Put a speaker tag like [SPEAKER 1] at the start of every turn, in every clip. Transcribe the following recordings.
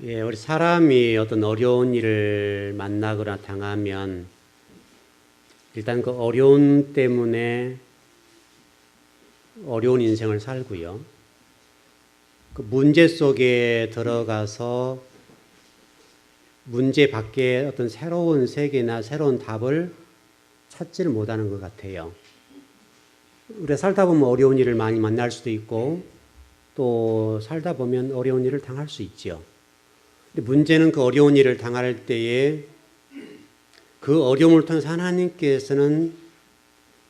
[SPEAKER 1] 예, 우리 사람이 어떤 어려운 일을 만나거나 당하면 일단 그 어려움 때문에 어려운 인생을 살고요. 그 문제 속에 들어가서 문제 밖에 어떤 새로운 세계나 새로운 답을 찾지를 못하는 것 같아요. 우리가 살다 보면 어려운 일을 많이 만날 수도 있고 또 살다 보면 어려운 일을 당할 수 있죠. 근데 문제는 그 어려운 일을 당할 때에 그 어려움을 통해서 하나님께서는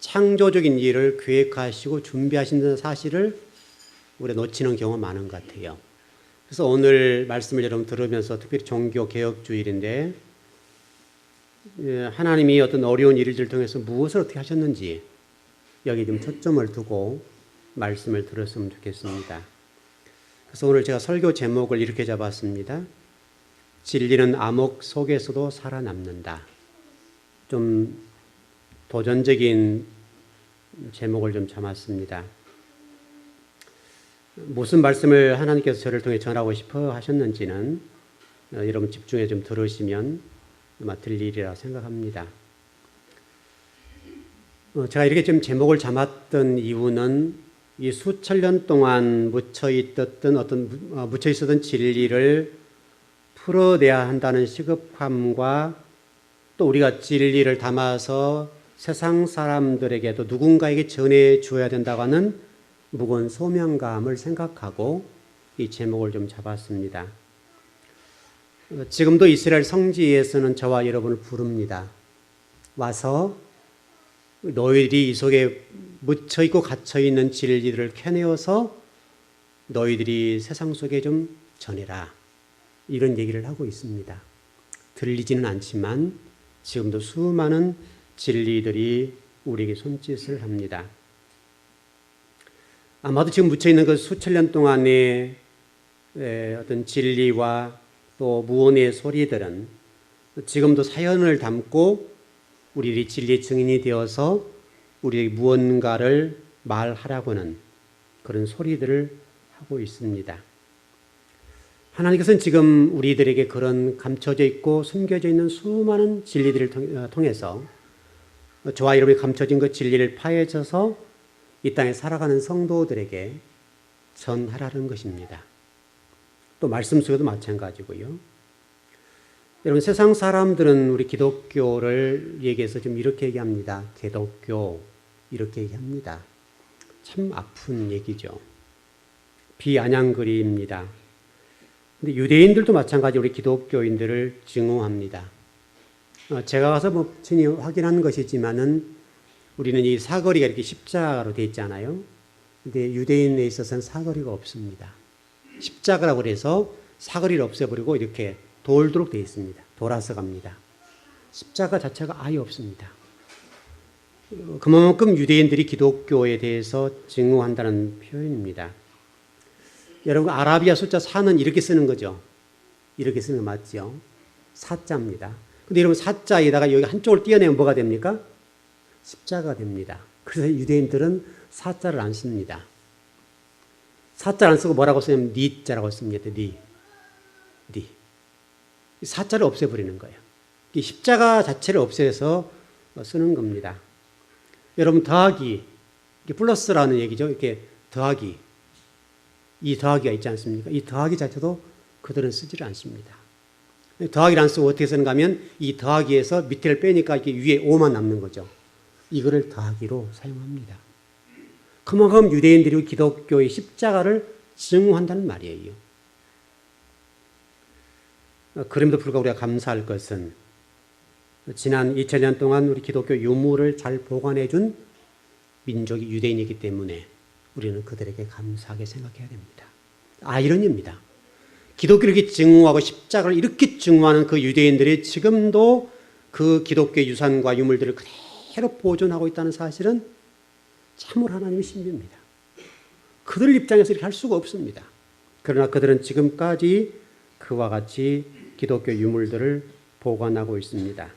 [SPEAKER 1] 창조적인 일을 계획하시고 준비하신다는 사실을 우리가 놓치는 경우가 많은 것 같아요. 그래서 오늘 말씀을 여러분 들으면서 특별히 종교개혁주일인데 하나님이 어떤 어려운 일을 통해서 무엇을 어떻게 하셨는지 여기 좀 초점을 두고 말씀을 들었으면 좋겠습니다. 그래서 오늘 제가 설교 제목을 이렇게 잡았습니다. 진리는 암흑 속에서도 살아남는다. 좀 도전적인 제목을 좀 잡았습니다. 무슨 말씀을 하나님께서 저를 통해 전하고 싶어 하셨는지는 여러분 집중해 좀 들으시면 아마 들리리라 생각합니다. 제가 이렇게 좀 제목을 잡았던 이유는 이 수천 년 동안 묻혀 있었던 진리를 풀어내야 한다는 시급함과 또 우리가 진리를 담아서 세상 사람들에게도 누군가에게 전해 주어야 된다고 하는 무거운 소명감을 생각하고 이 제목을 좀 잡았습니다. 지금도 이스라엘 성지에서는 저와 여러분을 부릅니다. 와서 너희들이 이 속에 묻혀있고 갇혀있는 진리들을 캐내어서 너희들이 세상 속에 좀 전해라. 이런 얘기를 하고 있습니다. 들리지는 않지만 지금도 수많은 진리들이 우리에게 손짓을 합니다. 아마도 지금 묻혀있는 그 수천 년 동안의 어떤 진리와 또 무언의 소리들은 지금도 사연을 담고 우리들이 진리의 증인이 되어서 우리에게 무언가를 말하라고 하는 그런 소리들을 하고 있습니다. 하나님께서는 지금 우리들에게 그런 감춰져 있고 숨겨져 있는 수많은 진리들을 통해서 저와 여러분이 감춰진 그 진리를 파헤쳐서 이 땅에 살아가는 성도들에게 전하라는 것입니다. 또 말씀 속에도 마찬가지고요. 여러분 세상 사람들은 우리 기독교를 얘기해서 좀 이렇게 얘기합니다. 개독교 이렇게 얘기합니다. 참 아픈 얘기죠. 비아냥거리입니다. 근데 유대인들도 마찬가지 우리 기독교인들을 증오합니다. 제가 가서 친히 확인한 것이지만은 우리는 이 사거리가 이렇게 십자가로 되어 있잖아요. 근데 유대인에 있어서는 사거리가 없습니다. 십자가라고 해서 사거리를 없애버리고 이렇게 돌도록 되어 있습니다. 돌아서 갑니다. 십자가 자체가 아예 없습니다. 그만큼 유대인들이 기독교에 대해서 증오한다는 표현입니다. 여러분 아라비아 숫자 4는 이렇게 쓰는 거죠. 이렇게 쓰는 거 맞죠? 사자입니다. 근데 여러분 사자에다가 여기 한쪽을 띄어내면 뭐가 됩니까? 십자가 됩니다. 그래서 유대인들은 사자를 안 씁니다. 사자를 안 쓰고 뭐라고 쓰냐면 니자라고 씁니다. 니. 사자를 없애버리는 거예요. 십자가 자체를 없애서 쓰는 겁니다. 여러분 더하기, 플러스라는 얘기죠. 이렇게 더하기. 이 더하기가 있지 않습니까? 이 더하기 자체도 그들은 쓰지를 않습니다. 더하기를 안 쓰고 어떻게 쓰는가 하면 이 더하기에서 밑에를 빼니까 이렇게 위에 5만 남는 거죠. 이거를 더하기로 사용합니다. 그만큼 유대인들이 기독교의 십자가를 증오한다는 말이에요. 그럼에도 불구하고 우리가 감사할 것은 지난 2000년 동안 우리 기독교 유물을 잘 보관해 준 민족이 유대인이기 때문에 우리는 그들에게 감사하게 생각해야 됩니다. 아이러니입니다. 기독교를 이렇게 증오하고 십자가를 이렇게 증오하는 그 유대인들이 지금도 그 기독교의 유산과 유물들을 그대로 보존하고 있다는 사실은 참으로 하나님의 신비입니다. 그들 입장에서 이렇게 할 수가 없습니다. 그러나 그들은 지금까지 그와 같이 기독교 유물들을 보관하고 있습니다.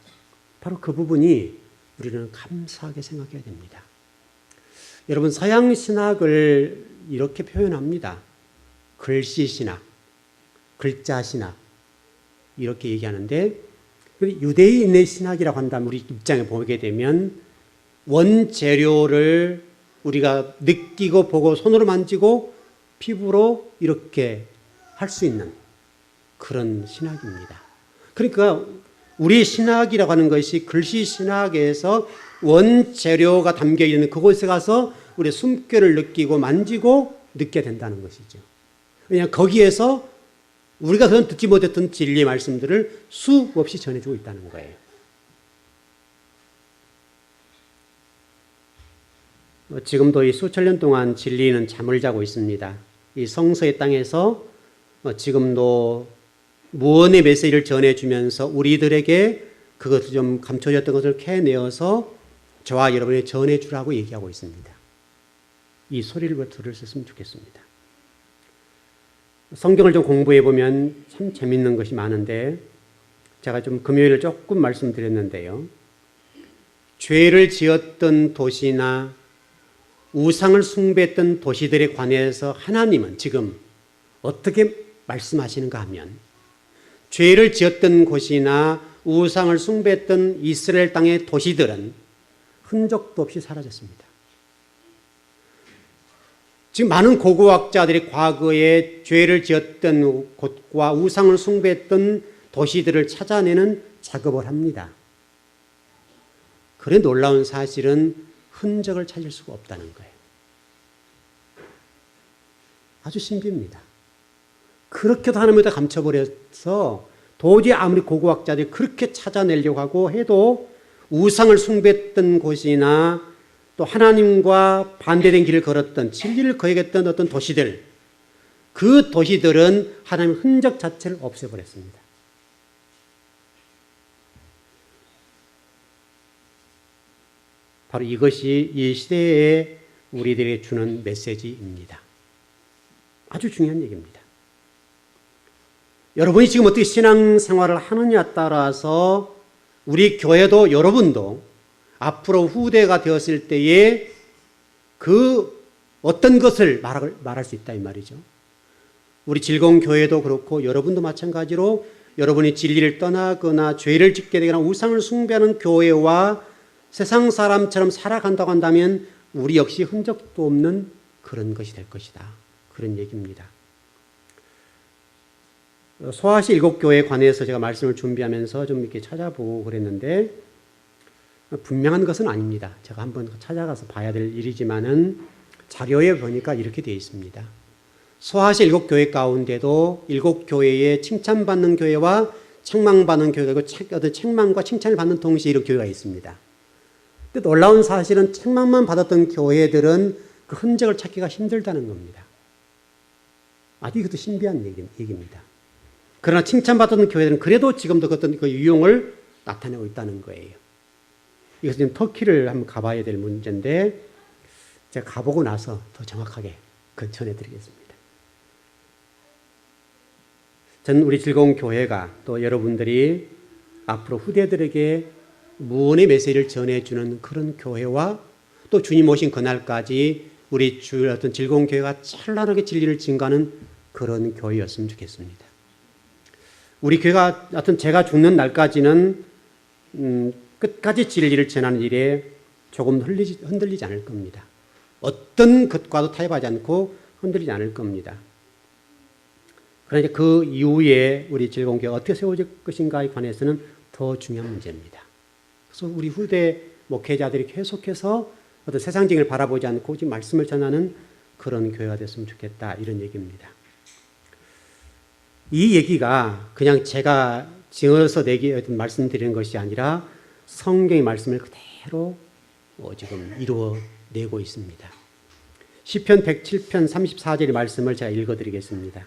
[SPEAKER 1] 바로 그 부분이 우리는 감사하게 생각해야 됩니다. 여러분 서양 신학을 이렇게 표현합니다. 글씨 신학, 글자 신학, 이렇게 얘기하는데, 유대인의 신학이라고 한다면 우리 입장에 보게 되면 원재료를 우리가 느끼고 보고 손으로 만지고 피부로 이렇게 할 수 있는 그런 신학입니다. 그러니까 우리 신학이라고 하는 것이 글씨 신학에서 원재료가 담겨 있는 그곳에 가서 우리의 숨결을 느끼고 만지고 느껴야 된다는 것이죠. 왜냐하면 거기에서 우리가 그런 듣지 못했던 진리의 말씀들을 수없이 전해주고 있다는 거예요. 지금도 이 수천 년 동안 진리는 잠을 자고 있습니다. 이 성서의 땅에서 지금도 무언의 메시지를 전해주면서 우리들에게 그것을 좀 감춰졌던 것을 캐내어서 저와 여러분이 전해주라고 얘기하고 있습니다. 이 소리를 들으셨으면 좋겠습니다. 성경을 좀 공부해 보면 참 재밌는 것이 많은데, 제가 좀 금요일에 조금 말씀드렸는데요. 죄를 지었던 도시나 우상을 숭배했던 도시들에 관해서 하나님은 지금 어떻게 말씀하시는가 하면, 죄를 지었던 곳이나 우상을 숭배했던 이스라엘 땅의 도시들은 흔적도 없이 사라졌습니다. 지금 많은 고고학자들이 과거에 죄를 지었던 곳과 우상을 숭배했던 도시들을 찾아내는 작업을 합니다. 그래 놀라운 사실은 흔적을 찾을 수가 없다는 거예요. 아주 신비입니다. 그렇게도 하나님보다 감춰버려서 도저히 아무리 고고학자들이 그렇게 찾아내려고 하고 해도 우상을 숭배했던 곳이나 또 하나님과 반대된 길을 걸었던, 진리를 거역했던 어떤 도시들, 그 도시들은 하나님의 흔적 자체를 없애버렸습니다. 바로 이것이 이 시대에 우리들에게 주는 메시지입니다. 아주 중요한 얘기입니다. 여러분이 지금 어떻게 신앙생활을 하느냐에 따라서 우리 교회도 여러분도 앞으로 후대가 되었을 때에 그 어떤 것을 말할 수 있다 이 말이죠. 우리 즐거운 교회도 그렇고 여러분도 마찬가지로 여러분이 진리를 떠나거나 죄를 짓게 되거나 우상을 숭배하는 교회와 세상 사람처럼 살아간다고 한다면 우리 역시 흔적도 없는 그런 것이 될 것이다. 그런 얘기입니다. 소아시 일곱 교회에 관해서 제가 말씀을 준비하면서 좀 이렇게 찾아보고 그랬는데 분명한 것은 아닙니다. 제가 한번 찾아가서 봐야 될 일이지만은 자료에 보니까 이렇게 되어 있습니다. 소아시 일곱 교회 가운데도 일곱 교회에 칭찬받는 교회와 책망받는 교회가 있고 어떤 책망과 칭찬을 받는 동시에 이런 교회가 있습니다. 근데 놀라운 사실은 책망만 받았던 교회들은 그 흔적을 찾기가 힘들다는 겁니다. 아주 이것도 신비한 얘기입니다. 그러나 칭찬받았던 교회들은 그래도 지금도 어떤 그 유용을 나타내고 있다는 거예요. 이것은 지금 터키를 한번 가봐야 될 문제인데 제가 가보고 나서 더 정확하게 전해드리겠습니다. 저는 우리 즐거운 교회가 또 여러분들이 앞으로 후대들에게 무언의 메시지를 전해주는 그런 교회와 또 주님 오신 그날까지 우리 주의 어떤 즐거운 교회가 찬란하게 진리를 증거하는 그런 교회였으면 좋겠습니다. 우리 교회가 하여튼 제가 죽는 날까지는 끝까지 진리를 전하는 일에 조금 흔들리지 않을 겁니다. 어떤 것과도 타협하지 않고 흔들리지 않을 겁니다. 그러나 그 이후에 우리 즐거운 교회가 어떻게 세워질 것인가에 관해서는 더 중요한 문제입니다. 그래서 우리 후대 목회자들이 계속해서 어떤 세상적인 바라보지 않고 지금 말씀을 전하는 그런 교회가 됐으면 좋겠다 이런 얘기입니다. 이 얘기가 그냥 제가 지어서 말씀드리는 것이 아니라 성경의 말씀을 그대로 지금 이루어내고 있습니다. 시편 107편 34절의 말씀을 제가 읽어드리겠습니다.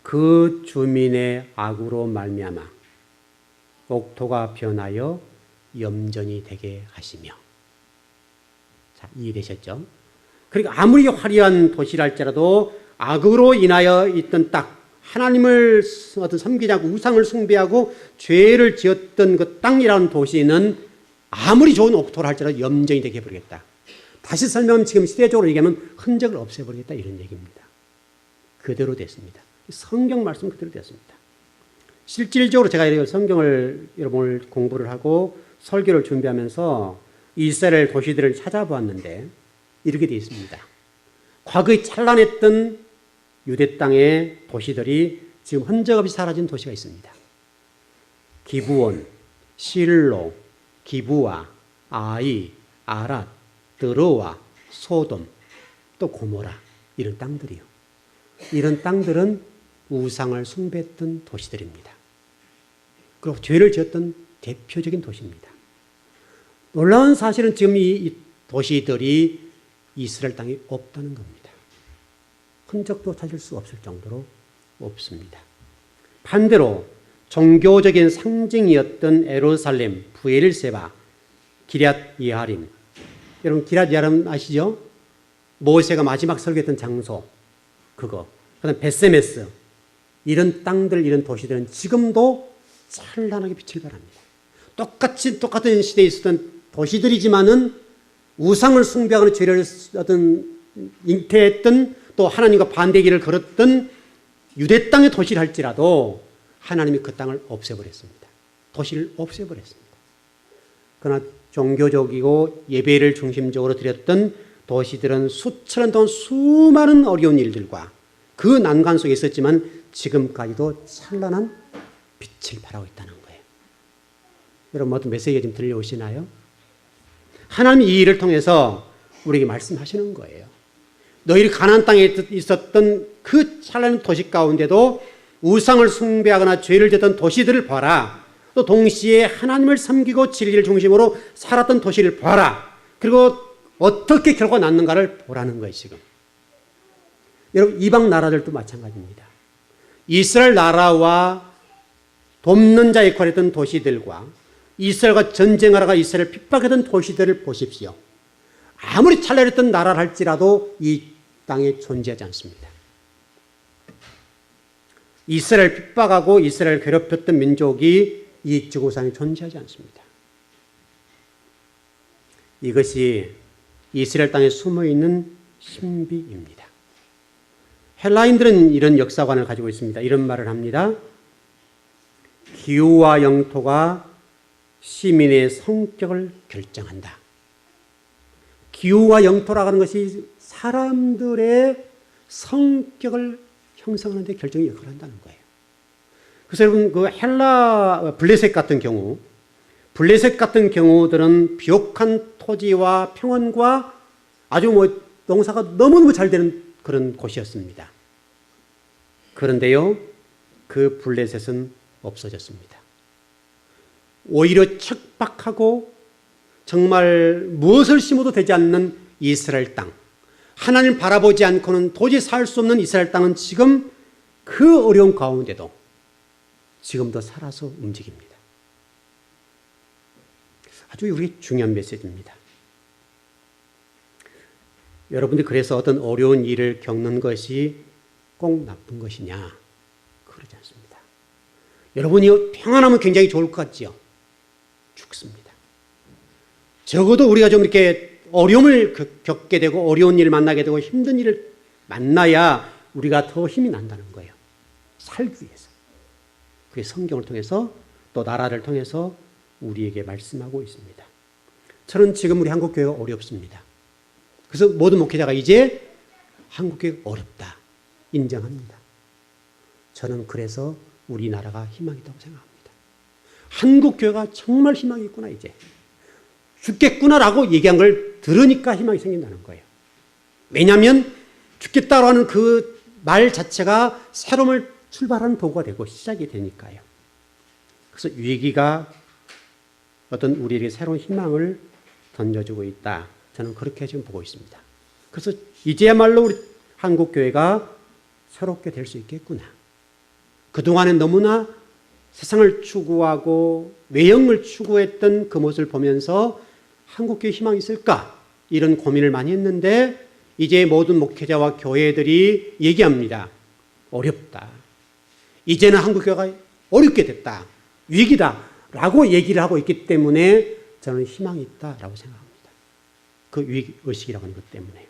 [SPEAKER 1] 그 주민의 악으로 말미암아 옥토가 변하여 염전이 되게 하시며. 자, 이해되셨죠? 그러니까 아무리 화려한 도시랄지라도 악으로 인하여 있던 땅, 하나님을 어떤 섬기지 않고 우상을 숭배하고 죄를 지었던 그 땅이라는 도시는 아무리 좋은 옥토를 할지라도 염전이 되게 해버리겠다. 다시 설명하면 지금 시대적으로 얘기하면 흔적을 없애버리겠다 이런 얘기입니다. 그대로 됐습니다. 성경 말씀 그대로 됐습니다. 실질적으로 제가 성경을 여러분 공부를 하고 설교를 준비하면서 이스라엘 도시들을 찾아보았는데 이렇게 되어 있습니다. 과거에 찬란했던 유대 땅의 도시들이 지금 흔적 없이 사라진 도시가 있습니다. 기브온, 실로, 기브아, 아이, 아랏, 드로아, 소돔, 또 고모라, 이런 땅들이요. 이런 땅들은 우상을 숭배했던 도시들입니다. 그리고 죄를 지었던 대표적인 도시입니다. 놀라운 사실은 지금 이 도시들이 이스라엘 땅에 없다는 겁니다. 흔적도 찾을 수 없을 정도로 없습니다. 반대로 종교적인 상징이었던 예루살렘, 브엘세바, 기럇 예아림. 여러분 기럇 예아림 아시죠? 모세가 마지막 설교했던 장소, 그거. 그다음 베세메스. 이런 땅들, 이런 도시들은 지금도 찬란하게 빛을 발합니다. 똑같은 시대에 있었던 도시들이지만은 우상을 숭배하는 죄를 어떤 잉태했던 또 하나님과 반대 길을 걸었던 유대 땅의 도시를 할지라도 하나님이 그 땅을 없애버렸습니다. 도시를 없애버렸습니다. 그러나 종교적이고 예배를 중심적으로 드렸던 도시들은 수천 년 동안 수많은 어려운 일들과 그 난관 속에 있었지만 지금까지도 찬란한 빛을 발하고 있다는 거예요. 여러분 어떤 메시지가 지금 들려오시나요? 하나님이 이 일을 통해서 우리에게 말씀하시는 거예요. 너희를 가나안 땅에 있었던 그 찬란한 도시 가운데도 우상을 숭배하거나 죄를 짓던 도시들을 봐라. 또 동시에 하나님을 섬기고 진리를 중심으로 살았던 도시를 봐라. 그리고 어떻게 결과가 났는가를 보라는 거예요, 지금. 여러분, 이방 나라들도 마찬가지입니다. 이스라엘 나라와 돕는 자 역할을 했던 도시들과 이스라엘과 전쟁하다가 이스라엘을 핍박했던 도시들을 보십시오. 아무리 찬란했던 나라를 할지라도 이 땅에 존재하지 않습니다. 이스라엘 핍박하고 이스라엘 괴롭혔던 민족이 이 지구상에 존재하지 않습니다. 이것이 이스라엘 땅에 숨어있는 신비입니다. 헬라인들은 이런 역사관을 가지고 있습니다. 이런 말을 합니다. 기후와 영토가 시민의 성격을 결정한다. 기후와 영토라고 하는 것이 사람들의 성격을 형성하는 데 결정의 역할을 한다는 거예요. 그래서 여러분 그 헬라 블레셋 같은 경우들은 비옥한 토지와 평원과 아주 농사가 너무너무 잘 되는 그런 곳이었습니다. 그런데요, 그 블레셋은 없어졌습니다. 오히려 척박하고 정말 무엇을 심어도 되지 않는 이스라엘 땅, 하나님 바라보지 않고는 도저히 살 수 없는 이스라엘 땅은 지금 그 어려운 가운데도 지금도 살아서 움직입니다. 아주 우리 중요한 메시지입니다. 여러분들이 그래서 어떤 어려운 일을 겪는 것이 꼭 나쁜 것이냐? 그러지 않습니다. 여러분이 평안하면 굉장히 좋을 것 같지요? 죽습니다. 적어도 우리가 좀 이렇게 어려움을 겪게 되고 어려운 일을 만나게 되고 힘든 일을 만나야 우리가 더 힘이 난다는 거예요. 살기 위해서. 그게 성경을 통해서 또 나라를 통해서 우리에게 말씀하고 있습니다. 저는 지금 우리 한국교회가 어렵습니다. 그래서 모든 목회자가 이제 한국교회가 어렵다 인정합니다. 저는 그래서 우리나라가 희망이 있다고 생각합니다. 한국교회가 정말 희망이 있구나 이제. 죽겠구나라고 얘기한 걸 들으니까 희망이 생긴다는 거예요. 왜냐하면 죽겠다고 하는 그 말 자체가 새로움을 출발하는 도구가 되고 시작이 되니까요. 그래서 위기가 어떤 우리에게 새로운 희망을 던져주고 있다. 저는 그렇게 지금 보고 있습니다. 그래서 이제야말로 우리 한국교회가 새롭게 될 수 있겠구나. 그동안은 너무나 세상을 추구하고 외형을 추구했던 그 모습을 보면서 한국교회 희망이 있을까? 이런 고민을 많이 했는데 이제 모든 목회자와 교회들이 얘기합니다. 어렵다. 이제는 한국교회가 어렵게 됐다. 위기다. 라고 얘기를 하고 있기 때문에 저는 희망이 있다라고 생각합니다. 그 위기의식이라고 하는 것 때문에.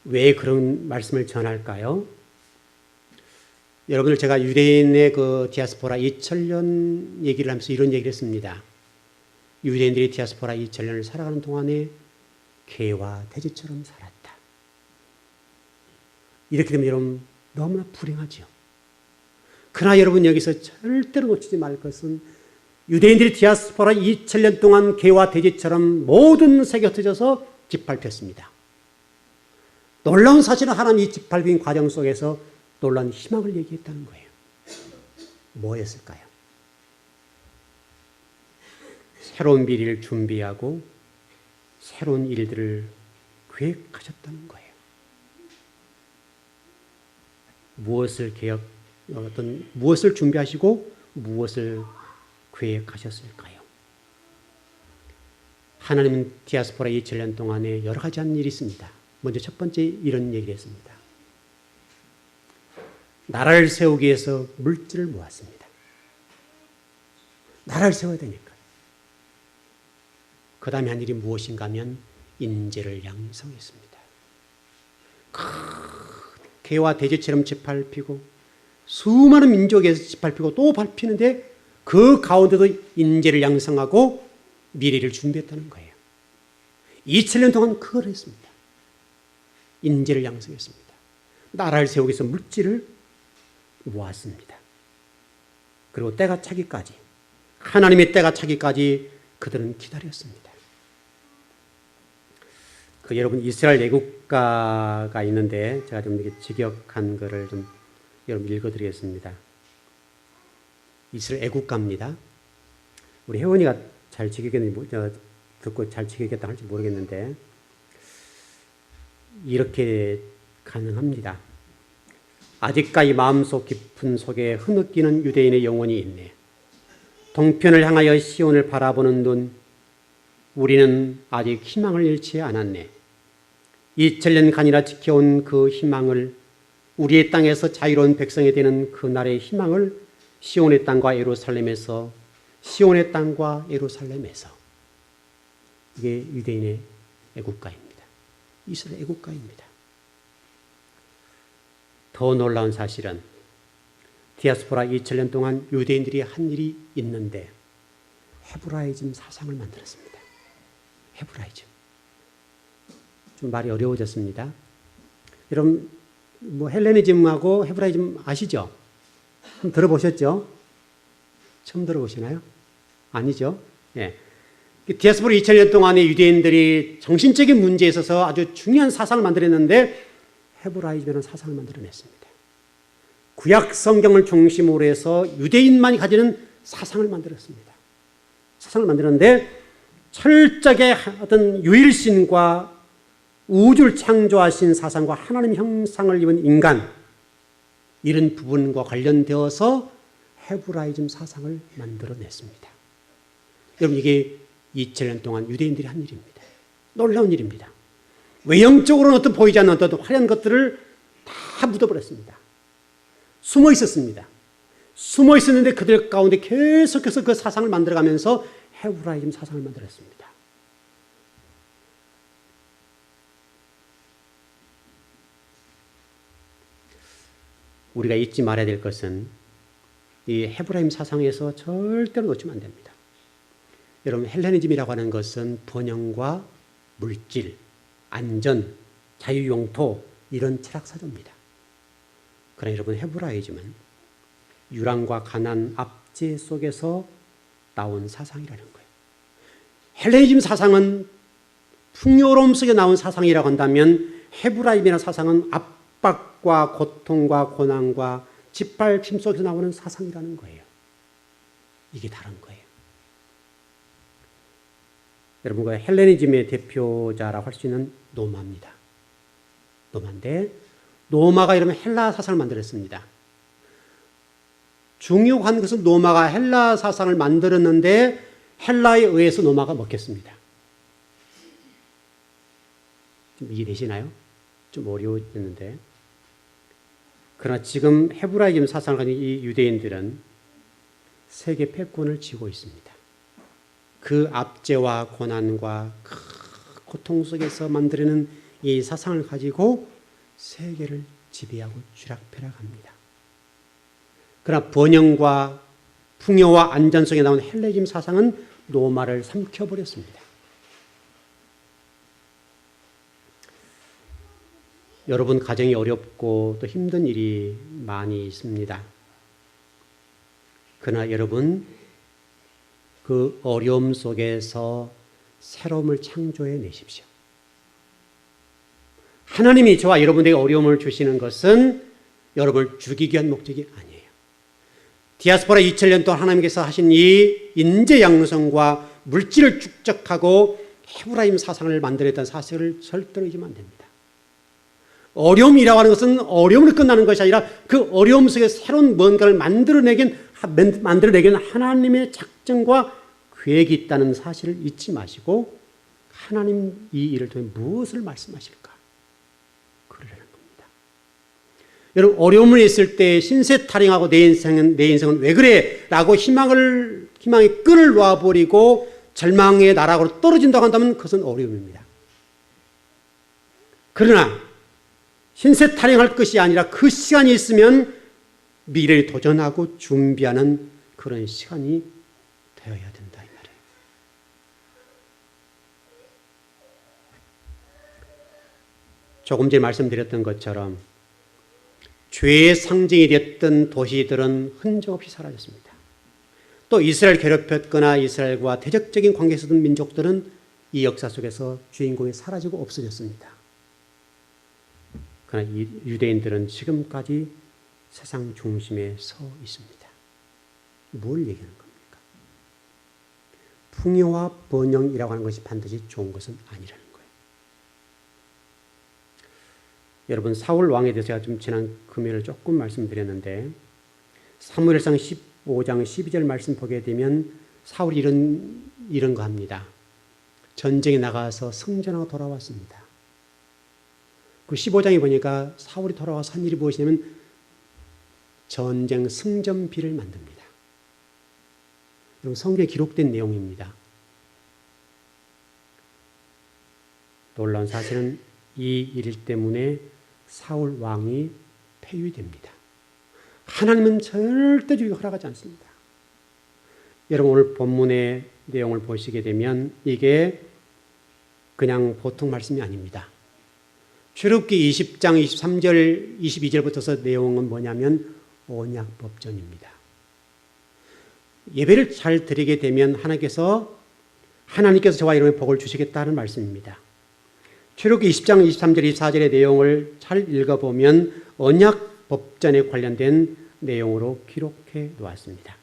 [SPEAKER 1] 왜 그런 말씀을 전할까요? 여러분들 제가 유대인의 그 디아스포라 2000년 얘기를 하면서 이런 얘기를 했습니다. 유대인들이 디아스포라 2000년을 살아가는 동안에 개와 돼지처럼 살았다. 이렇게 되면 여러분 너무나 불행하죠. 그러나 여러분 여기서 절대로 놓치지 말 것은 유대인들이 디아스포라 2000년 동안 개와 돼지처럼 모든 세계에 흩어져서 짓밟혔습니다. 놀라운 사실은 하나님 이 짓밟힌 과정 속에서 놀라운 희망을 얘기했다는 거예요. 뭐였을까요? 새로운 미래를 준비하고 새로운 일들을 계획하셨다는 거예요. 무엇을 준비하시고 무엇을 계획하셨을까요? 하나님은 디아스포라 2000년 동안에 여러 가지 한 일이 있습니다. 먼저 첫 번째 이런 얘기를 했습니다. 나라를 세우기 위해서 물질을 모았습니다. 나라를 세워야 되니까. 그 다음에 한 일이 무엇인가 하면 인재를 양성했습니다. 개와 돼지처럼 짓밟히고 수많은 민족에서 짓밟히고 또 밟히는데 그 가운데도 인재를 양성하고 미래를 준비했다는 거예요. 2000년 동안 그걸 했습니다. 인재를 양성했습니다. 나라를 세우기 위해서 물질을 모았습니다. 그리고 때가 차기까지, 하나님의 때가 차기까지 그들은 기다렸습니다. 여러분 이스라엘 애국가가 있는데 제가 좀 이렇게 직역한 거를 좀 여러분 읽어드리겠습니다. 이스라엘 애국가입니다. 우리 혜원이가 잘 직역했는지 듣고 잘 직역했다 할지 모르겠는데 이렇게 가능합니다. 아직까지 마음속 깊은 속에 흐느끼는 유대인의 영혼이 있네. 동편을 향하여 시온을 바라보는 눈, 우리는 아직 희망을 잃지 않았네. 2000년간이나 지켜온 그 희망을, 우리의 땅에서 자유로운 백성이 되는 그날의 희망을 시온의 땅과 예루살렘에서, 시온의 땅과 예루살렘에서. 이게 유대인의 애국가입니다. 이스라엘 애국가입니다. 더 놀라운 사실은 디아스포라 2000년 동안 유대인들이 한 일이 있는데 헤브라이즘 사상을 만들었습니다. 헤브라이즘. 좀 말이 어려워졌습니다. 여러분 헬레니즘하고 헤브라이즘 아시죠? 한번 들어보셨죠? 처음 들어보시나요? 아니죠? 예. 디아스포라 2000년 동안에 유대인들이 정신적인 문제에 있어서 아주 중요한 사상을 만들었는데 헤브라이즘이라는 사상을 만들어냈습니다. 구약 성경을 중심으로 해서 유대인만이 가지는 사상을 만들었습니다. 사상을 만들었는데 철저하게 어떤 유일신과 우주를 창조하신 사상과 하나님 형상을 입은 인간 이런 부분과 관련되어서 헤브라이즘 사상을 만들어냈습니다. 여러분 이게 2000년 동안 유대인들이 한 일입니다. 놀라운 일입니다. 외형적으로는 어떤 보이지 않는 어떤 화려한 것들을 다 묻어버렸습니다. 숨어 있었습니다. 숨어 있었는데 그들 가운데 계속해서 그 사상을 만들어가면서 헤브라이즘 사상을 만들었습니다. 우리가 잊지 말아야 될 것은 이 헤브라이즘 사상에서 절대로 놓치면 안 됩니다. 여러분 헬레니즘이라고 하는 것은 번영과 물질, 안전, 자유용토 이런 철학사조입니다. 그러나 여러분 헤브라이즘은 유랑과 가난, 압제 속에서 나온 사상이라는 거예요. 헬레니즘 사상은 풍요로움 속에 나온 사상이라고 한다면 헤브라이즘이라는 사상은 압박과 고통과 고난과 짓밟힘 속에서 나오는 사상이라는 거예요. 이게 다른 거예요. 여러분, 헬레니즘의 대표자라고 할 수 있는 노마입니다. 노마인데, 노마가 이러면 헬라 사상을 만들었습니다. 중요한 것은 노마가 헬라 사상을 만들었는데, 헬라에 의해서 노마가 먹혔습니다. 좀 이해되시나요? 좀 어려워졌는데. 그러나 지금 헤브라이즘 사상을 가진 이 유대인들은 세계 패권을 쥐고 있습니다. 그 압제와 고난과 고통 속에서 만들어낸 이 사상을 가지고 세계를 지배하고 쥐락펴락합니다. 그러나 번영과 풍요와 안전 속에 나온 헬레니즘 사상은 로마를 삼켜버렸습니다. 여러분 가정이 어렵고 또 힘든 일이 많이 있습니다. 그러나 여러분 그 어려움 속에서 새로움을 창조해 내십시오. 하나님이 저와 여러분에게 어려움을 주시는 것은 여러분을 죽이기 위한 목적이 아니에요. 디아스포라 2000년 동안 하나님께서 하신 이 인재 양성과 물질을 축적하고 헤브라임 사상을 만들었다는 사실을 절대로 잊으면 안 됩니다. 어려움이라고 하는 것은 어려움으로 끝나는 것이 아니라 그 어려움 속에 새로운 뭔가를 만들어내긴 하나님의 작정과 계획이 있다는 사실을 잊지 마시고 하나님 이 일을 통해 무엇을 말씀하실까? 그러라는 겁니다. 여러분 어려움을 있을 때 신세 타령하고 내 인생은 왜 그래? 라고 희망의 끈을 놓아버리고 절망의 나락으로 떨어진다고 한다면 그것은 어려움입니다. 그러나 신세 타령할 것이 아니라 그 시간이 있으면 미래에 도전하고 준비하는 그런 시간이 되어야 된다 이 말이에요. 조금 전에 말씀드렸던 것처럼 죄의 상징이 됐던 도시들은 흔적 없이 사라졌습니다. 또 이스라엘 괴롭혔거나 이스라엘과 대적적인 관계에 있었던 민족들은 이 역사 속에서 주인공이 사라지고 없어졌습니다. 그러나 유대인들은 지금까지 세상 중심에 서 있습니다. 뭘 얘기하는 겁니까? 풍요와 번영이라고 하는 것이 반드시 좋은 것은 아니라는 거예요. 여러분 사울 왕에 대해서 제가 좀 지난 금요일에 조금 말씀드렸는데 사무엘상 15장 12절 말씀 보게 되면 사울이 이런 거 합니다. 전쟁에 나가서 승전하고 돌아왔습니다. 그 15장에 보니까 사울이 돌아와서 한 일이 무엇이냐면 전쟁 승전비를 만듭니다. 여러분 성경에 기록된 내용입니다. 놀라운 사실은 이 일 때문에 사울 왕이 폐위됩니다. 하나님은 절대 주의 허락하지 않습니다. 여러분 오늘 본문의 내용을 보시게 되면 이게 그냥 보통 말씀이 아닙니다. 출애굽기 20장 23절 22절부터서 내용은 뭐냐면 언약법전입니다. 예배를 잘 드리게 되면 하나님께서 저와 여러분의 복을 주시겠다는 말씀입니다. 출애굽기 20장 23절 24절의 내용을 잘 읽어보면 언약법전에 관련된 내용으로 기록해 놓았습니다.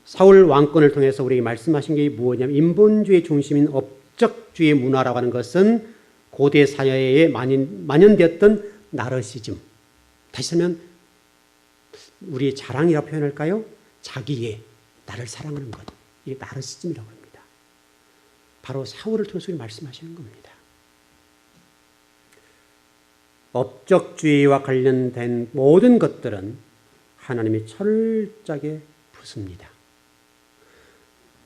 [SPEAKER 1] 사울 왕권을 통해서 우리에게 말씀하신 게 무엇이냐면 인본주의 중심인 업적주의 문화라고 하는 것은 고대 사회에 만연되었던 나르시즘, 다시 말하면 우리의 자랑이라고 표현할까요? 자기의 나를 사랑하는 것, 이게 나르시즘이라고 합니다. 바로 사울을 통해서 말씀하시는 겁니다. 업적주의와 관련된 모든 것들은 하나님이 철저하게 부숩니다.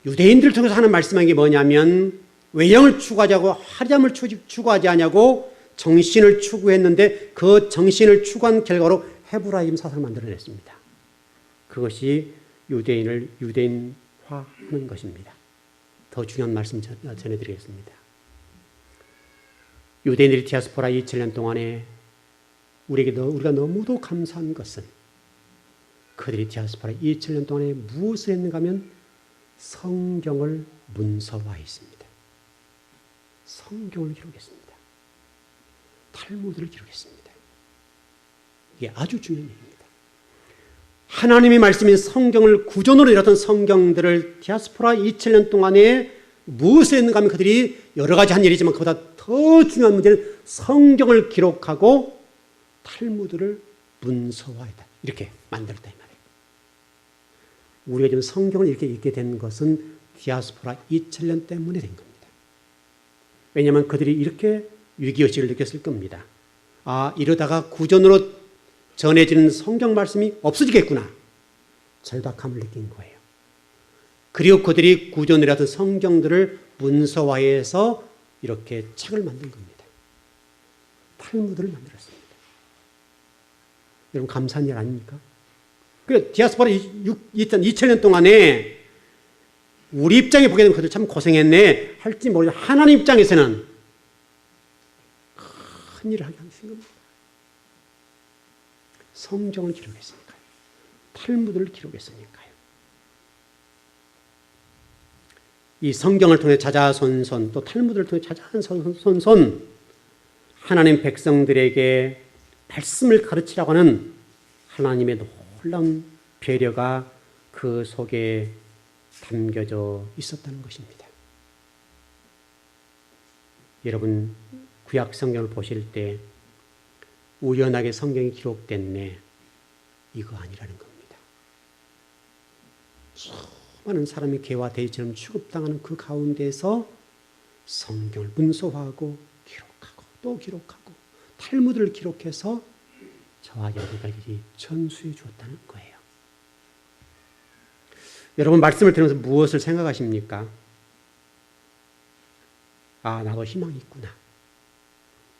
[SPEAKER 1] 유대인들을 통해서 하는 말씀한 게 뭐냐면 외형을 추구하지 않고 화려함을 추구하지 않냐고 정신을 추구했는데 그 정신을 추구한 결과로 헤브라임 사상을 만들어냈습니다. 그것이 유대인을 유대인화하는 것입니다. 더 중요한 말씀 전해드리겠습니다. 유대인들이 디아스포라 2000년 동안에 우리가 너무도 감사한 것은 그들이 디아스포라 2000년 동안에 무엇을 했는가 하면 성경을 문서화했습니다. 성경을 기록했습니다. 탈무드를 기록했습니다. 이게 아주 중요한 얘기입니다. 하나님의 말씀인 성경을 구전으로 이뤘던 성경들을 디아스포라 2000년 동안에 무엇을 했는가 하면 그들이 여러 가지 한 일이지만 그보다 더 중요한 문제는 성경을 기록하고 탈무드를 문서화했다. 이렇게 만들었다 이 말이에요. 우리가 지금 성경을 이렇게 읽게 된 것은 디아스포라 2000년 때문에 된 겁니다. 왜냐하면 그들이 이렇게 위기의식을 느꼈을 겁니다. 아, 이러다가 구전으로 전해지는 성경 말씀이 없어지겠구나. 절박함을 느낀 거예요. 그리고 그들이 구전이라던 성경들을 문서화해서 이렇게 책을 만든 겁니다. 탈무드를 만들었습니다. 여러분 감사한 일 아닙니까? 그래 디아스포라 2000년 동안에 우리 입장에 보게 되면 그들 참 고생했네 할지 모르지만 하나님 입장에서는 큰 일을 하게 하신 겁니다. 성경을 기록했으니까요. 탈무드를 기록했으니까요. 이 성경을 통해 자자손손 또 탈무드를 통해 자자손손 하나님 백성들에게 말씀을 가르치라고 하는 하나님의 놀라운 배려가 그 속에 담겨져 있었다는 것입니다. 여러분 구약 성경을 보실 때 우연하게 성경이 기록됐네 이거 아니라는 겁니다. 수많은 사람이 개와 돼지처럼 취급당하는 그 가운데서 성경을 문서화하고 기록하고 또 기록하고 탈무드를 기록해서 저와 여러분까지 전수해 주었다는 거예요. 여러분 말씀을 들으면서 무엇을 생각하십니까? 아, 나도 희망이 있구나.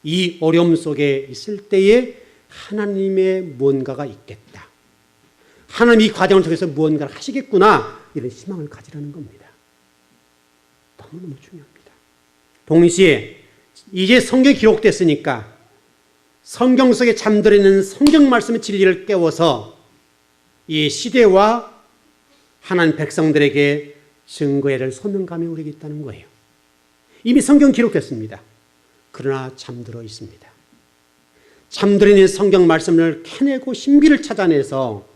[SPEAKER 1] 이 어려움 속에 있을 때에 하나님의 무언가가 있겠다. 하나님 이 과정을 통해서 무언가를 하시겠구나. 이런 희망을 가지라는 겁니다. 너무너무 중요합니다. 동시에 이제 성경이 기록됐으니까 성경 속에 잠들어 있는 성경 말씀의 진리를 깨워서 이 시대와 하나님 백성들에게 증거해야 될 소명감이 우리에게 있다는 거예요. 이미 성경 기록됐습니다. 그러나 잠들어 있습니다. 잠들어 있는 성경 말씀을 캐내고 신비를 찾아내서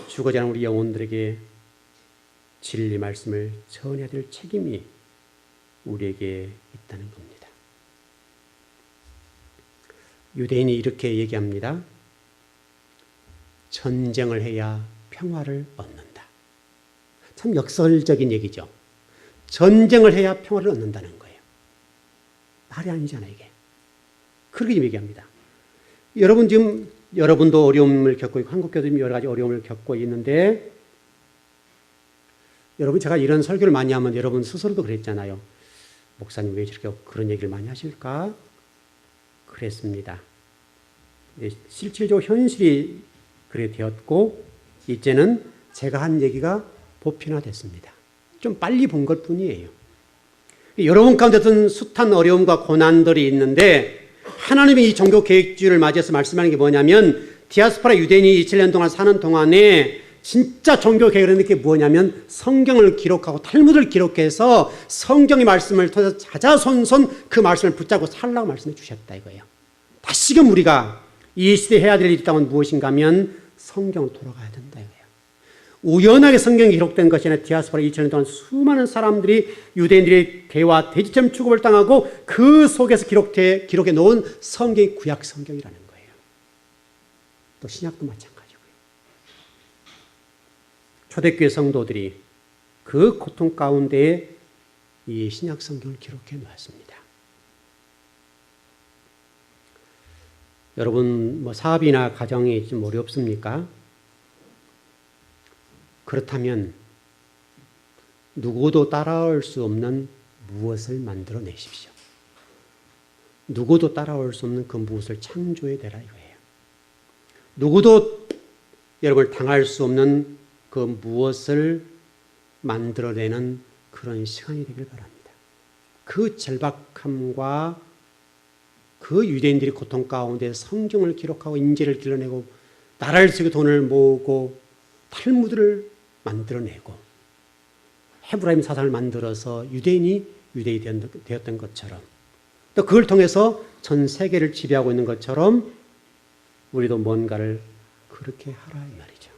[SPEAKER 1] 죽어지 않은 우리 영혼들에게 진리 말씀을 전해야 될 책임이 우리에게 있다는 겁니다. 유대인이 이렇게 얘기합니다. 전쟁을 해야 평화를 얻는다. 참 역설적인 얘기죠. 전쟁을 해야 평화를 얻는다는 거예요. 말이 아니잖아요, 이게. 그렇게 얘기합니다. 여러분 지금 여러분도 어려움을 겪고 있고 한국 교도님 여러 가지 어려움을 겪고 있는데 여러분 제가 이런 설교를 많이 하면 여러분 스스로도 그랬잖아요. 목사님 왜 저렇게 그런 얘기를 많이 하실까? 그랬습니다. 실질적으로 현실이 그래 되었고 이제는 제가 한 얘기가 보편화됐습니다. 좀 빨리 본 것 뿐이에요. 여러분 가운데 어떤 숱한 어려움과 고난들이 있는데 하나님이 이 종교 계획주의를 맞이해서 말씀하는 게 뭐냐면 디아스포라 유대인이 2000년 동안 사는 동안에 진짜 종교 계획을 하는 게 뭐냐면 성경을 기록하고 탈무드를 기록해서 성경의 말씀을 통해서 자자손손 그 말씀을 붙잡고 살라고 말씀해 주셨다 이거예요. 다시금 우리가 이 시대에 해야 될 일이 있다면 무엇인가 하면 성경으로 돌아가야 된다 이거예요. 우연하게 성경이 기록된 것이 아니라 디아스포라 2000년 동안 수많은 사람들이 유대인들이 개와 돼지처럼 취급을 당하고 그 속에서 기록해 놓은 성경이 구약 성경이라는 거예요. 또 신약도 마찬가지고요. 초대교회 성도들이 그 고통 가운데에 이 신약 성경을 기록해 놓았습니다. 여러분 사업이나 가정이 좀 어렵습니까? 그렇다면 누구도 따라올 수 없는 무엇을 만들어내십시오. 누구도 따라올 수 없는 그 무엇을 창조해내라 이거예요. 누구도 여러분을 당할 수 없는 그 무엇을 만들어내는 그런 시간이 되길 바랍니다. 그 절박함과 그 유대인들이 고통 가운데 성경을 기록하고 인재를 길러내고 나라를 세우고 돈을 모으고 탈무드를 만들어내고 헤브라임 사상을 만들어서 유대인이 유대인이 되었던 것처럼 또 그걸 통해서 전 세계를 지배하고 있는 것처럼 우리도 뭔가를 그렇게 하라 이 말이죠.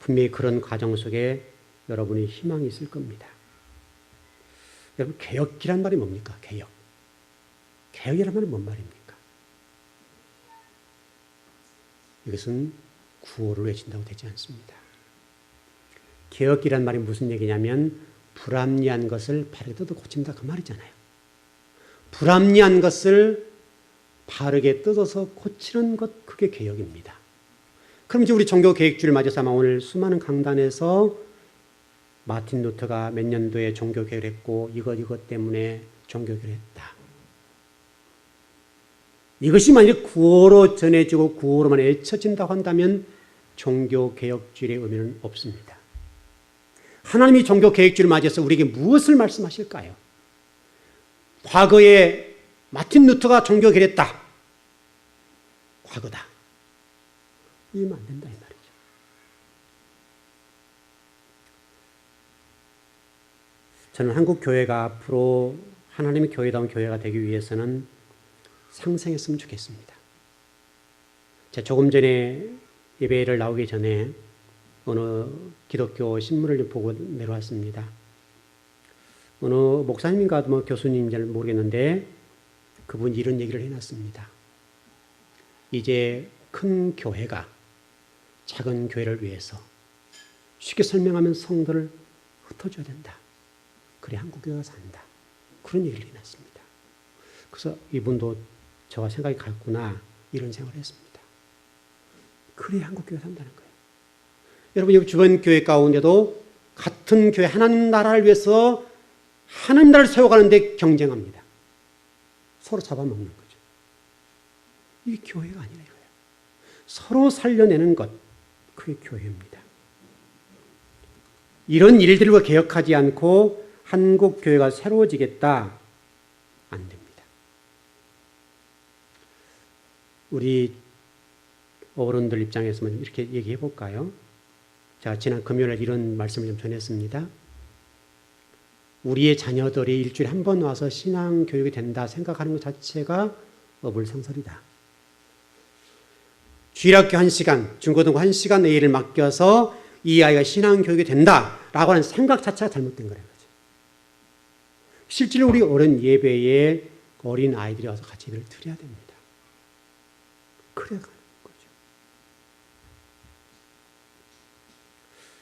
[SPEAKER 1] 분명히 그런 과정 속에 여러분이 희망이 있을 겁니다. 여러분 개혁이란 말이 뭡니까? 개혁. 개혁이란 말은 뭔 말입니까? 이것은 구호를 외친다고 되지 않습니다. 개혁이란 말이 무슨 얘기냐면 불합리한 것을 바르게 뜯어 고친다 그 말이잖아요. 불합리한 것을 바르게 뜯어서 고치는 것 그게 개혁입니다. 그럼 이제 우리 종교 계획주의를 맞아서 아마 오늘 수많은 강단에서 마틴 루터가 몇 년도에 종교 개혁을 했고 이것 때문에 종교 개혁을 했다. 이것이 만약 구호로 전해지고 구호로만 외쳐진다고 한다면 종교개혁주의의 의미는 없습니다. 하나님이 종교개혁주의를 맞이해서 우리에게 무엇을 말씀하실까요? 과거에 마틴 루터가 종교개혁했다. 과거다. 이러면 안 된다 이 말이죠. 저는 한국 교회가 앞으로 하나님의 교회다운 교회가 되기 위해서는 상생했으면 좋겠습니다. 제가 조금 전에 예배를 나오기 전에 어느 기독교 신문을 보고 내려왔습니다. 어느 목사님인가 뭐 교수님인지는 모르겠는데 그분이 이런 얘기를 해놨습니다. 이제 큰 교회가 작은 교회를 위해서 쉽게 설명하면 성도를 흩어줘야 된다. 그래 한국교회가 산다. 그런 얘기를 해놨습니다. 그래서 이분도 저와 생각이 같구나 이런 생각을 했습니다. 그래 한국교회가 산다는 거예요. 여러분 여기 주변 교회 가운데도 같은 교회 하나님 나라를 위해서 하나님 나라를 세워가는데 경쟁합니다. 서로 잡아먹는 거죠. 이게 교회가 아니라 이거예요. 서로 살려내는 것, 그게 교회입니다. 이런 일들과 개혁하지 않고 한국 교회가 새로워지겠다? 안 됩니다. 우리 어른들 입장에서 이렇게 얘기해 볼까요? 제가 지난 금요일에 이런 말씀을 좀 전했습니다. 우리의 자녀들이 일주일에 한 번 와서 신앙 교육이 된다 생각하는 것 자체가 어불성설이다. 주일학교 1시간, 중고등부 1시간 A를 맡겨서 이 아이가 신앙 교육이 된다라고 하는 생각 자체가 잘못된 거라는 거죠. 실제로 우리 어른 예배에 어린 아이들이 와서 같이 예배를 드려야 됩니다. 그래야 가는 거죠.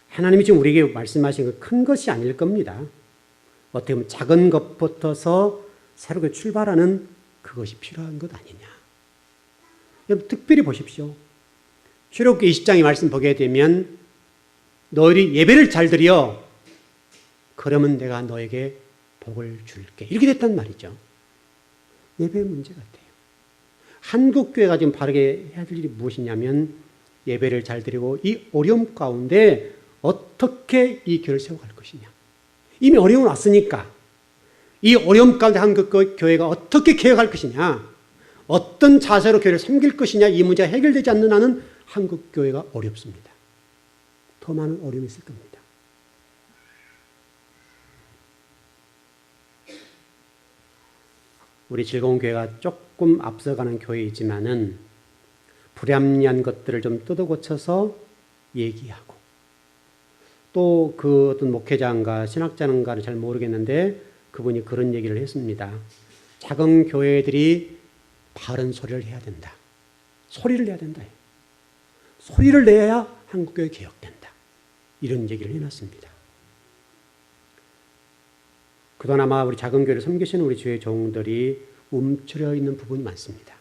[SPEAKER 1] 하나님이 지금 우리에게 말씀하신 건 큰 것이 아닐 겁니다. 어떻게 보면 작은 것부터서 새롭게 출발하는 그것이 필요한 것 아니냐. 여러분 특별히 보십시오. 출애굽기 20장의 말씀 보게 되면 너희들이 예배를 잘 드려 그러면 내가 너에게 복을 줄게. 이렇게 됐단 말이죠. 예배의 문제 같아요. 한국 교회가 지금 바르게 해야 될 일이 무엇이냐면 예배를 잘 드리고 이 어려움 가운데 어떻게 이 교회를 세워갈 것이냐. 이미 어려움이 왔으니까 이 어려움 가운데 한국 교회가 어떻게 개혁할 것이냐, 어떤 자세로 교회를 섬길 것이냐, 이 문제가 해결되지 않는 한은 한국 교회가 어렵습니다. 더 많은 어려움이 있을 겁니다. 우리 즐거운 교회가 조금 앞서가는 교회이지만은 불합리한 것들을 좀 뜯어고쳐서 얘기하고 또 그 어떤 목회자인가 신학자인가를 잘 모르겠는데 그분이 그런 얘기를 했습니다. 작은 교회들이 바른 소리를 해야 된다. 소리를 내야 된다. 소리를 내야 한국교회 개혁된다. 이런 얘기를 해놨습니다. 그동안 아마 우리 작은 교회를 섬기시는 우리 주의 종들이 움츠려 있는 부분이 많습니다.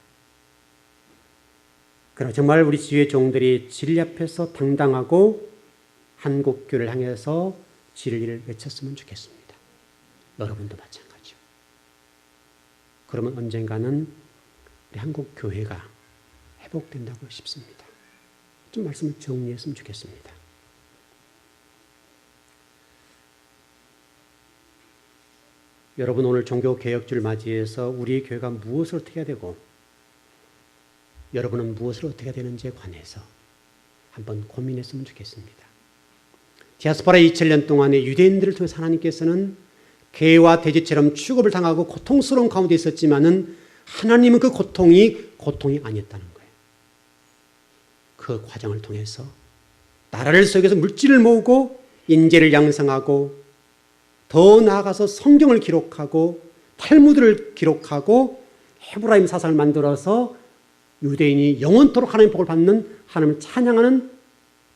[SPEAKER 1] 그러나 정말 우리 주의 종들이 진리 앞에서 당당하고 한국교회를 향해서 진리를 외쳤으면 좋겠습니다. 여러분도 마찬가지요. 그러면 언젠가는 우리 한국교회가 회복된다고 싶습니다. 좀 말씀을 정리했으면 좋겠습니다. 여러분 오늘 종교개혁주를 맞이해서 우리 교회가 무엇을 어떻게 해야 되고 여러분은 무엇을 어떻게 해야 되는지에 관해서 한번 고민했으면 좋겠습니다. 디아스포라 2000년 동안에 유대인들을 통해서 하나님께서는 개와 돼지처럼 취급을 당하고 고통스러운 가운데 있었지만은 하나님은 그 고통이 아니었다는 거예요. 그 과정을 통해서 나라를 세우기 물질을 모으고 인재를 양성하고 더 나아가서 성경을 기록하고 탈무드를 기록하고 헤브라임 사상을 만들어서 유대인이 영원토록 하나님의 복을 받는 하나님을 찬양하는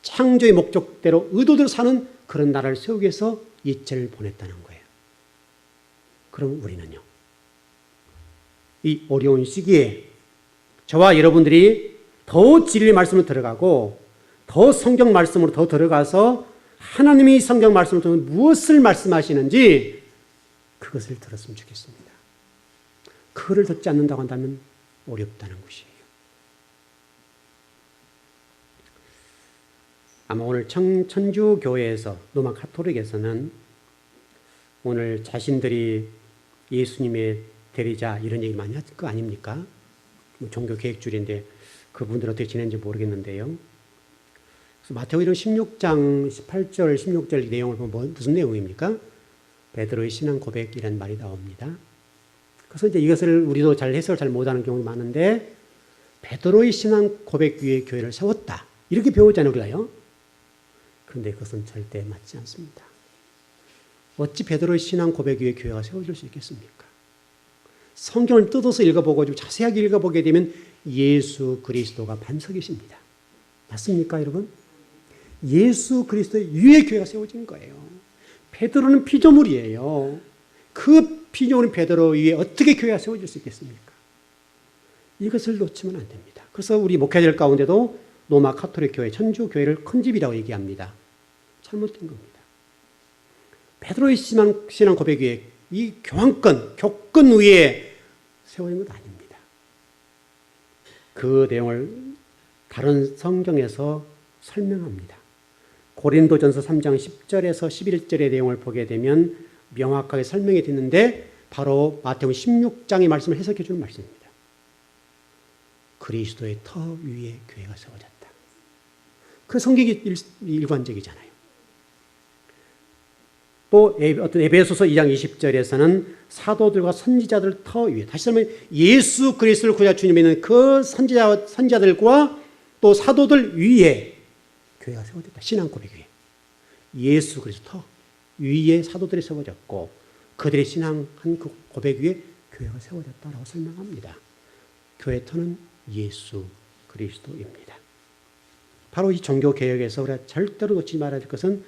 [SPEAKER 1] 창조의 목적대로 의도대로 사는 그런 나라를 세우기 위해서 이체를 보냈다는 거예요. 그럼 우리는요. 이 어려운 시기에 저와 여러분들이 더 진리의 말씀으로 들어가고 더 성경 말씀으로 더 들어가서 하나님이 성경 말씀을 통해 무엇을 말씀하시는지 그것을 들었으면 좋겠습니다. 그를 듣지 않는다고 한다면 어렵다는 것이에요. 아마 오늘 천주교회에서 로마 카톨릭에서는 오늘 자신들이 예수님의 대리자 이런 얘기 많이 할 거 아닙니까? 뭐 종교 계획줄인데 그분들 어떻게 지내는지 모르겠는데요. 그래서 마태복음 16장 18절 16절 내용을 보면 무슨 내용입니까? 베드로의 신앙 고백이라는 말이 나옵니다. 그래서 이제 이것을 우리도 잘 해석을 잘 못하는 경우도 많은데 베드로의 신앙 고백 위에 교회를 세웠다 이렇게 배우잖아요, 우리가요. 그런데 그것은 절대 맞지 않습니다. 어찌 베드로의 신앙 고백 위에 교회가 세워질 수 있겠습니까? 성경을 뜯어서 읽어보고 자세하게 읽어보게 되면 예수 그리스도가 반석이십니다. 맞습니까, 여러분? 예수 그리스도 위에 교회가 세워진 거예요. 베드로는 피조물이에요. 그 피조물인 베드로 위에 어떻게 교회가 세워질 수 있겠습니까? 이것을 놓치면 안 됩니다. 그래서 우리 목회자들 가운데도 로마 카톨릭 교회, 천주 교회를 큰 집이라고 얘기합니다. 잘못된 겁니다. 베드로의 신앙 고백 위에 이 교권 위에 세워진 것 아닙니다. 그 내용을 다른 성경에서 설명합니다. 고린도전서 3장 10절에서 11절의 내용을 보게 되면 명확하게 설명이 됐는데 바로 마태복음 16장의 말씀을 해석해 주는 말씀입니다. 그리스도의 터 위에 교회가 세워졌다. 그 성격이 일관적이잖아요. 또 어떤 에베소서 2장 20절에서는 사도들과 선지자들 터 위에, 다시 말하면 예수 그리스도를 구자 주님이 있는 그 선지자들과 또 사도들 위에 교회가 세워졌다. 신앙 고백 위에. 예수 그리스도 터 위에 사도들이 세워졌고 그들의 신앙한 그 고백 위에 교회가 세워졌다라고 설명합니다. 교회 터는 예수 그리스도입니다. 바로 이 종교개혁에서 우리가 절대로 놓치지 말아야 될 것은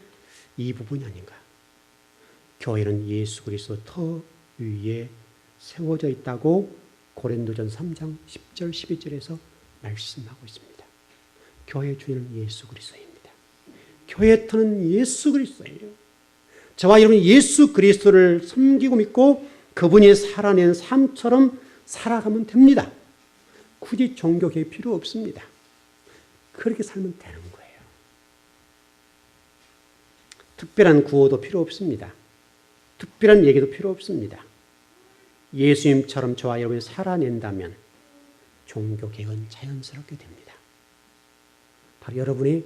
[SPEAKER 1] 이 부분이 아닌가. 교회는 예수 그리스도 터 위에 세워져 있다고 고린도전 3장 10절 12절에서 말씀하고 있습니다. 교회의 주인은 예수 그리스도입니다. 교회의 터는 예수 그리스도예요. 저와 여러분이 예수 그리스도를 섬기고 믿고 그분이 살아낸 삶처럼 살아가면 됩니다. 굳이 종교개혁 필요 없습니다. 그렇게 살면 되는 거예요. 특별한 구호도 필요 없습니다. 특별한 얘기도 필요 없습니다. 예수님처럼 저와 여러분이 살아낸다면 종교개혁은 자연스럽게 됩니다. 바로 여러분이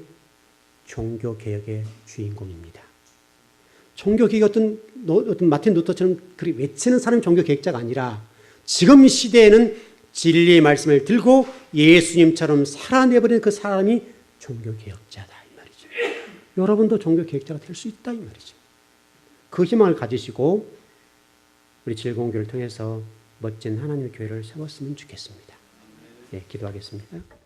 [SPEAKER 1] 종교개혁의 주인공입니다. 종교개혁이 어떤 마틴 루터처럼 그리 외치는 사람이 종교개혁자가 아니라 지금 시대에는 진리의 말씀을 들고 예수님처럼 살아내버리는 그 사람이 종교개혁자다 이 말이죠. 여러분도 종교개혁자가 될 수 있다 이 말이죠. 그 희망을 가지시고 우리 즐거운 교회를 통해서 멋진 하나님의 교회를 세웠으면 좋겠습니다. 네, 기도하겠습니다.